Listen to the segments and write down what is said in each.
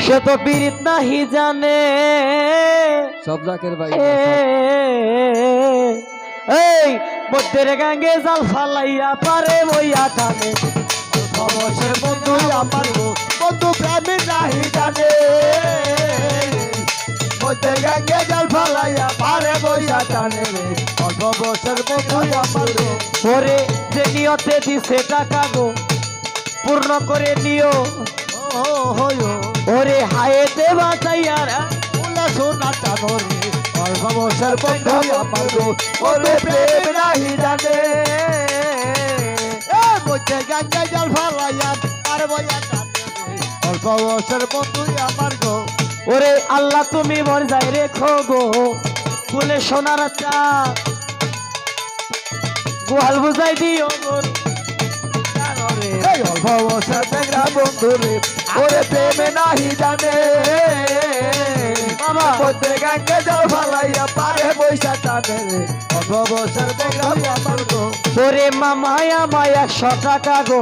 সে তো পীড়িত নাহি জানে সব জাকের ভাই এই মধ্যের গাঙ্গে জাল ফালাইয়া পারে বইয়া টানে অবসর বন্ধু আমার বন্ধু প্রেমী নাহি জানে মধ্যে গাঙ্গে জল ফালাইয়া পারে বইয়া টানে রে অল্প বছর বন্ধু আমার ওরে যে নিয়তে দিছে টাকা গো পূর্ণ করে নিও ও হয়ো ওরে হায়েতে বাঁচাইয়ারা উল্লা সোনা টানো রে অল্প বছর বন্ধু আমার ওরে প্রেম নাহি জানে মধ্যে গাঙ্গে জল ফালাইয়া পারে বইয়া টানে রে অল্প বছর বন্ধু আমার গো ওরে আল্লাহ তুমি মরজায় রেখো গো ফুলে সোনার চা গোয়াল বুঝাই দিও গো জানো রে এই অল্প বছর বেগরা বন্ধু রে ওরে প্রেমে নাহি জানে বাবা মধ্যে গাঙ্গে জল ফালাইয়া পারে বৈশা টানে রে অল্প বছর বেগরা আমার গো ওরে মামায় আমায় 100 টাকা গো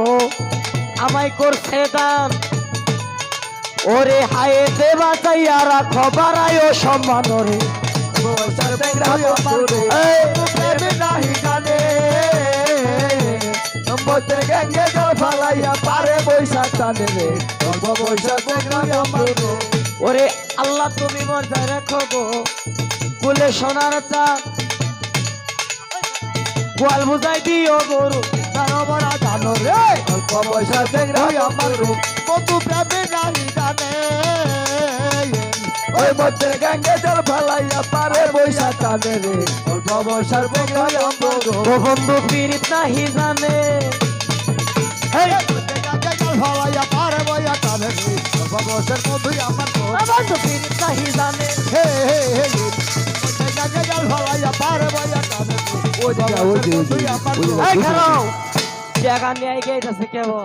আমায় করছে দান ওরে হায়েতে বাঁচাইয়া রাখো বাড়ায় সম্মান রে বছর বেগরা আমার গো প্রেমে নাহি জানে মধ্যে গাঙ্গে জল ফালাইয়া পারে বৈশা টানে রে অল্প বছর বেগরা আমার গো ওরে আল্লাহ তুমি মরজায় রেখো গো ফুলে সোনার চা গোয়াল বুঝাই দিও গরু জানো বড়া জানো রে অল্প বছর বেগরা আমার গো বন্ধু প্রেমে নাহি জানে ওই মধ্যে গাঙ্গে জল ফালাইয়া পারে বৈশা টানে রে অল্প বছর বেগরা আমার গো ও বন্ধু পীড়িত নাহি জানে মধ্যে গাঙ্গে জল ফালাইয়া পারে বইয়া টানে রে অল্প বছর বন্ধু আমার গো বন্ধু পীড়িত নাহি জানে হে হে হে মধ্যে গাঙ্গে জল ফালাইয়া পারে বইয়া টানে রে ওই দিকে, ওই দিকে, ওই দিকে, আমার ওই গো দিকে। এই খেলো জায়গা নিয়ে গেছে কেবল